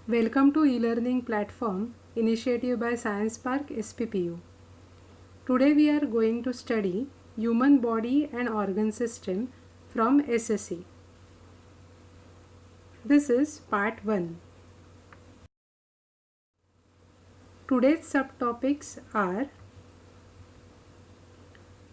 Welcome to e-learning platform initiative by Science Park SPPU. Today we are going to study human body and organ system from SSC. This is part 1. Today's subtopics are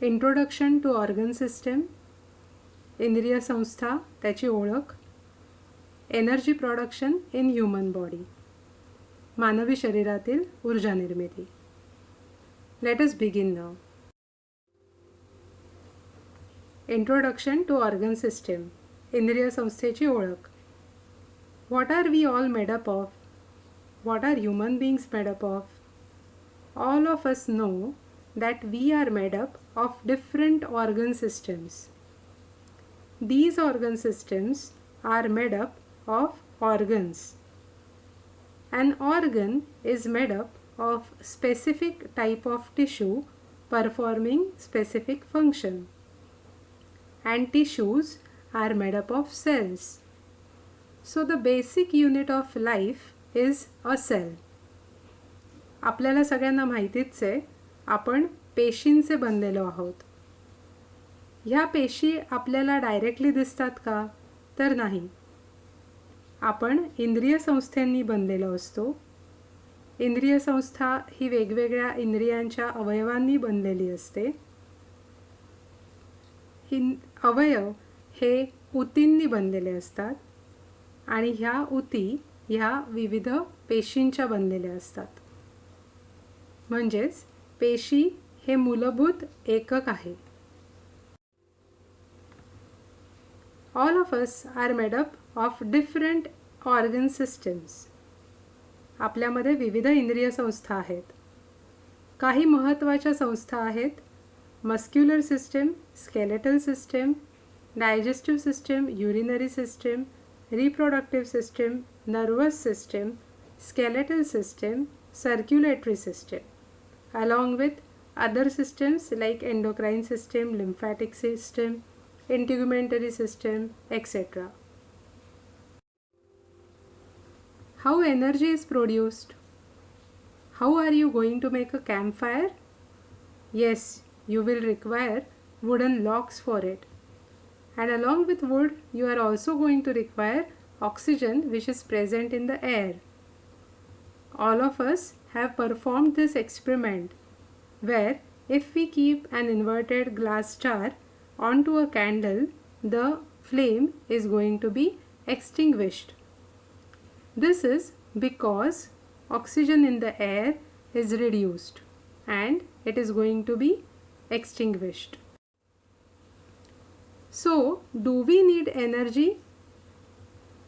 Introduction to organ system, इंद्रिय संस्था त्याची ओळख, energy production in human body, मानवी शरीरातील ऊर्जा निर्मिती. Let us begin now. Introduction to organ system, इंद्रिय संस्थेची ओळख. What are we all made up of? What are human beings made up of? All of us know that we are made up of different organ systems. These organ systems are made up of organs. An organ is made up of specific type of tissue performing specific function. And tissues are made up of cells. So the basic unit of life is a cell. आपल्याला सगळ्यांना माहितीच आहे, आपण पेशींचे बनलेलो आहोत. ह्या पेशी आपल्याला डायरेक्टली दिसतात का? तर नाही. आपण इंद्रिय संस्थांनी बनलेलो असतो. इंद्रिय संस्था ही वेगवेगळ्या इंद्रियांच्या अवयवांनी बनलेली असते. अवयव हे ऊतींनी बनलेले असतात आणि ह्या ऊती ह्या विविध पेशींच्या बनलेल्या असतात. म्हणजेच पेशी हे मूलभूत एकक आहे. All of us are made up of different organ systems. आपल्यामध्ये विविध इंद्रिय संस्था आहेत. काही महत्त्वाच्या संस्था आहेत. Muscular system, skeletal system, digestive system, urinary system, reproductive system, nervous system, skeletal system, circulatory system, along with other systems like endocrine system, lymphatic system, integumentary system, etc. How energy is produced? How are you going to make a campfire? Yes, you will require wooden logs for it. And along with wood, you are also going to require oxygen which is present in the air. All of us have performed this experiment where if we keep an inverted glass jar onto a candle, the flame is going to be extinguished. This is because oxygen in the air is reduced and it is going to be extinguished. So, do we need energy?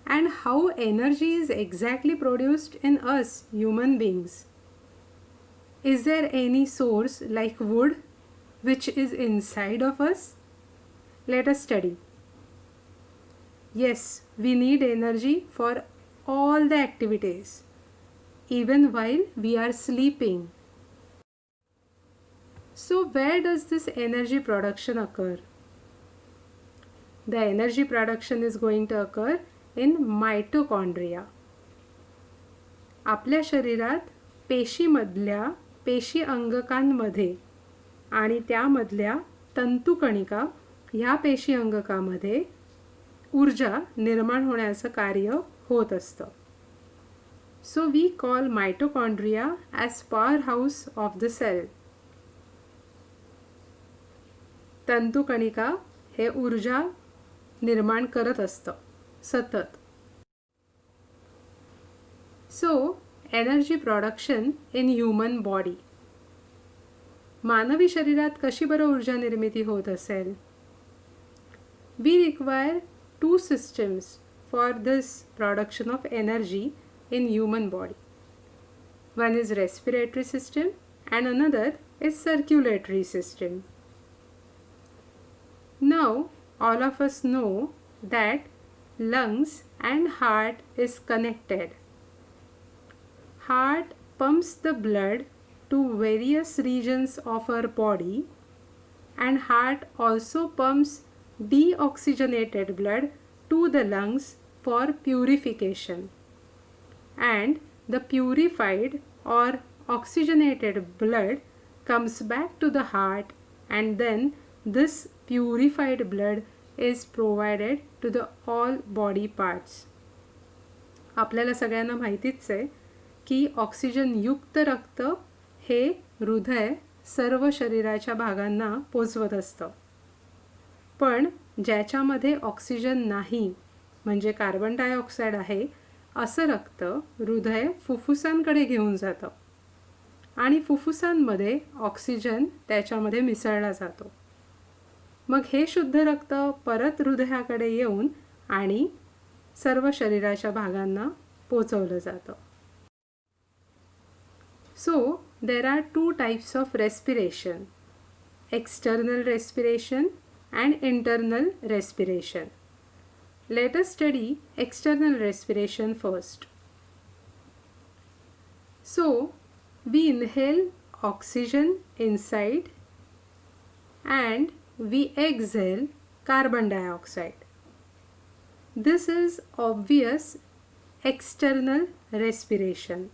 And how energy is exactly produced in us human beings? Is there any source like wood which is inside of us? Let us study. Yes, we need energy for all the activities, even while we are sleeping. So where does this energy production occur? The energy production is going to occur in mitochondria. आपल्या शरीरात पेशीमधल्या पेशी अंगकांमध्ये आणि त्यामधल्या तंतुकणिका ह्या पेशी अंगकामध्ये ऊर्जा निर्माण होण्याचं कार्य होत असतं. So we call mitochondria as powerhouse of the cell. तंतुकणिका हे ऊर्जा निर्माण करत असतं सतत. So, energy production in human body. मानवी शरीरात कशी बरं ऊर्जा निर्मिती होत असेल? We require two systems for this production of energy in human body. One is respiratory system and another is circulatory system. Now, all of us know that lungs and heart is connected. Heart pumps the blood to various regions of our body and heart also pumps deoxygenated blood to the lungs for purification. and the purified or oxygenated blood comes back to the heart, and then this purified blood is provided to the all body parts. आपल्याला सगळ्यांना माहितीच आहे की oxygen युक्त रक्त हे हृदय सर्व शरीराच्या भागांना पोचवत असतं. पण ज्याच्यामध्ये ऑक्सिजन नाही म्हणजे कार्बन डायऑक्साईड आहे असं रक्त हृदय फुफ्फुसांकडे घेऊन जातं आणि फुफ्फुसांमध्ये ऑक्सिजन त्याच्यामध्ये मिसळला जातो. मग हे शुद्ध रक्त परत हृदयाकडे येऊन आणि सर्व शरीराच्या भागांना पोचवलं जातं. So there are two types of respiration: external respiration and internal respiration. Let us study external respiration first. So we inhale oxygen inside and we exhale carbon dioxide. This is obvious external respiration.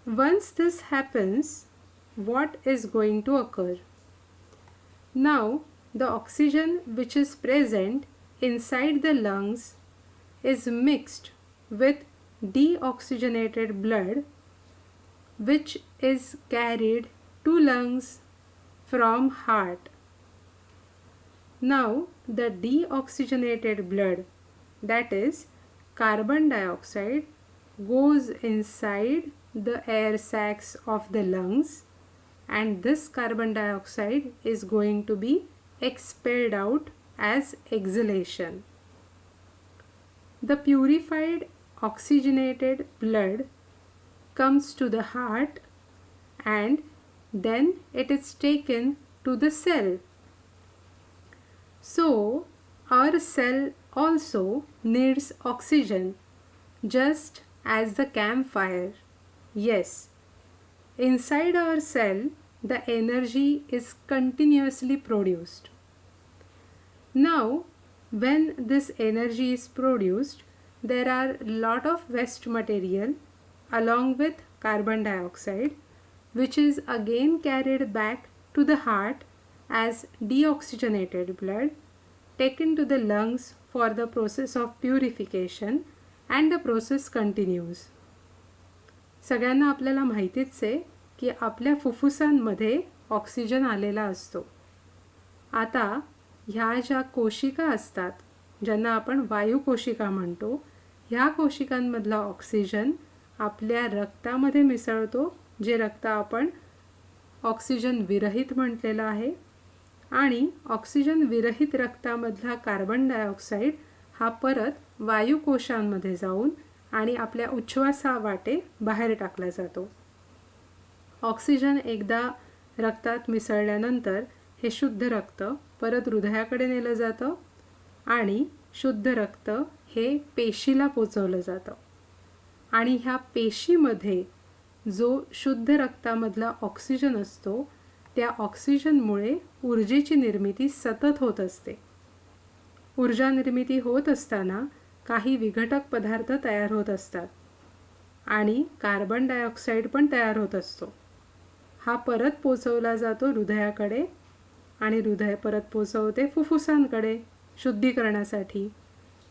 Once this happens, what is going to occur? Now the oxygen which is present inside the lungs is mixed with deoxygenated blood, which is carried to lungs from heart. Now the deoxygenated blood, that is carbon dioxide, goes inside the air sacs of the lungs, and this carbon dioxide is going to be expelled out as exhalation. The purified oxygenated blood comes to the heart and then it is taken to the cell. So our cell also needs oxygen, just as the campfire. Yes, inside our cell the energy is continuously produced. Now when this energy is produced, there are lot of waste material along with carbon dioxide, which is again carried back to the heart as deoxygenated blood, taken to the lungs for the process of purification, and the process continues. सगळ्यांना आपल्याला माहितीच आहे की आपल्या फुफ्फुसांमध्ये oxygen आलेला असतो. आता ह्या ज्या कोशिका असतात, ज्यांना आपण वायुकोशिका म्हणतो, ह्या कोशिकांमधला ऑक्सिजन आपल्या रक्तामध्ये मिसळतो, जे रक्त आपण ऑक्सिजन विरहित म्हटलेलं आहे. आणि ऑक्सिजन विरहित रक्तामधला कार्बन डायऑक्साईड हा परत वायुकोशांमध्ये जाऊन आणि आपल्या उच्छ्वासावाटे बाहेर टाकला जातो. ऑक्सिजन एकदा रक्तात मिसळल्यानंतर हे शुद्ध रक्त परत हृदयाकडे नेलं जातं आणि शुद्ध रक्त हे पेशीला पोचवलं जातं. आणि ह्या पेशीमध्ये जो शुद्ध रक्तामधला ऑक्सिजन असतो, त्या ऑक्सिजनमुळे ऊर्जेची निर्मिती सतत होत असते. ऊर्जा निर्मिती होत असताना काही विघटक पदार्थ तयार होत असतात आणि कार्बन डायऑक्साईड पण तयार होत असतो. हा परत पोचवला जातो हृदयाकडे आणि हृदय परत पोचवते फुफ्फुसांकडे शुद्धीकरणासाठी.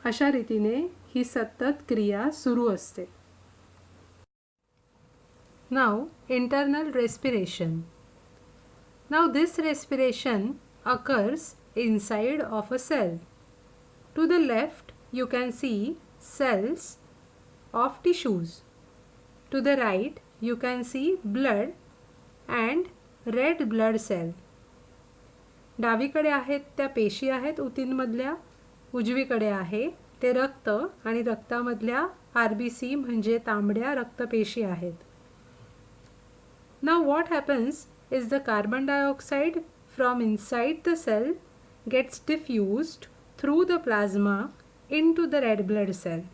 अशा रीतीने ही सतत क्रिया सुरू असते. Now internal respiration. Now this respiration occurs inside of a cell. To the left you can see cells of tissues. To the right you can see blood and red blood cell. डावीकडे आहेत त्या पेशी आहेत ऊतींमधल्या, उजवीकडे आहे ते रक्त आणि रक्तामधल्या RBC म्हणजे तांबड्या रक्तपेशी आहेत. Now what happens is the carbon dioxide from inside the cell gets diffused through the plasma into the red blood cell,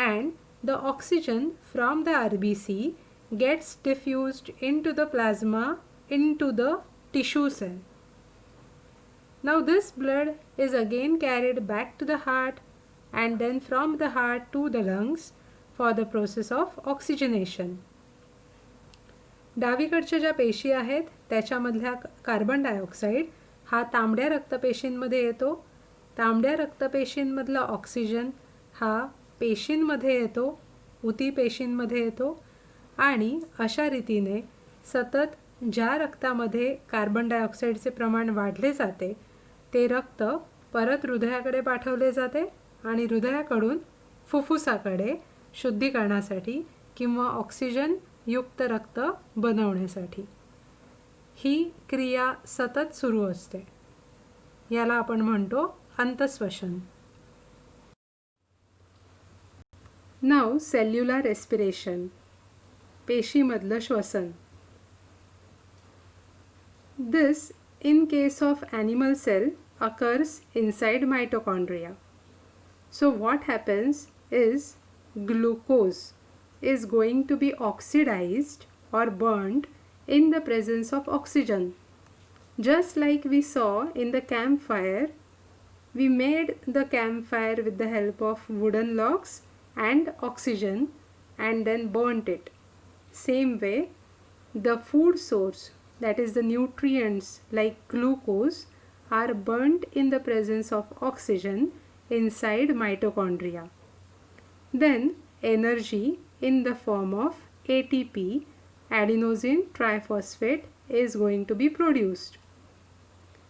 and the oxygen from the RBC gets diffused into the plasma into the tissue cell. Now this blood is again carried back to the heart and then from the heart to the lungs for the process of oxygenation. डावीकडच्या ज्या पेशी आहेत त्याच्यामधल्या carbon dioxide हा तांबड्या रक्तपेशींमध्ये येतो. तांबड्या रक्तपेशींमधला oxygen हा पेशींमध्ये येतो, उती पेशींमध्ये येतो आणि अशा रीतीने सतत ज्या रक्तामध्ये कार्बन डायऑक्साईडचे प्रमाण वाढले जाते ते रक्त परत हृदयाकडे पाठवले जाते आणि हृदयाकडून फुफ्फुसाकडे शुद्धीकरणासाठी किंवा ऑक्सिजन युक्त रक्त बनवण्यासाठी. ही क्रिया सतत सुरू असते. याला आपण म्हणतो अंतस्वशन. नाव सेल्युलर रेस्पिरेशन, पेशीमधलं श्वसन. This, in case of animal cell, occurs inside mitochondria. So what happens is glucose is going to be oxidized or burnt in the presence of oxygen. Just like we saw in the campfire, we made the campfire with the help of wooden logs and oxygen and then burnt it. Same way, the food source, that is the nutrients like glucose, are burnt in the presence of oxygen inside mitochondria. Then energy in the form of ATP, adenosine triphosphate, is going to be produced.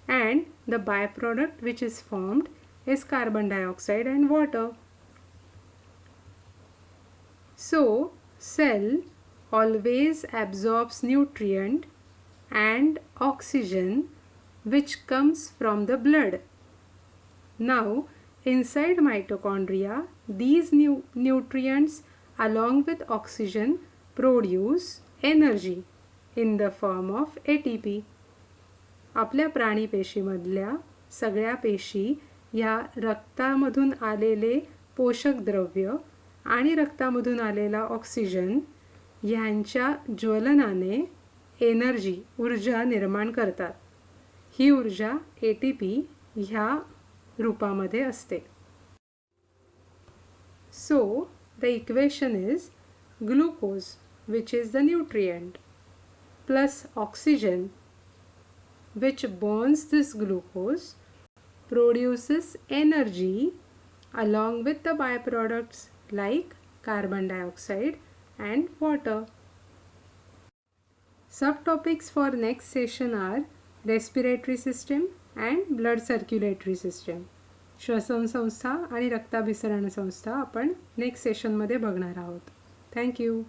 And the byproduct which is formed is carbon dioxide and water. So, cell always absorbs nutrient and oxygen which comes from the blood. Now, inside mitochondria, these nutrients along with oxygen produce energy in the form of ATP. आपल्या प्राणीपेशीमधल्या सगळ्या पेशी या रक्तामधून आलेले पोषक द्रव्य आणि रक्तामधून आलेला oxygen यांच्या ज्वलनाने एनर्जी, ऊर्जा निर्माण करतात. ही ऊर्जा ATP ह्या रूपामध्ये असते. So, the equation is glucose, which is the nutrient, plus oxygen, which burns this glucose, produces energy along with the byproducts like carbon dioxide and water. Subtopics for next session are respiratory system and blood circulatory system. श्वसन संस्था आणि रक्ताभिसरण संस्था आपण next सेशनमध्ये बघणार आहोत. Thank you.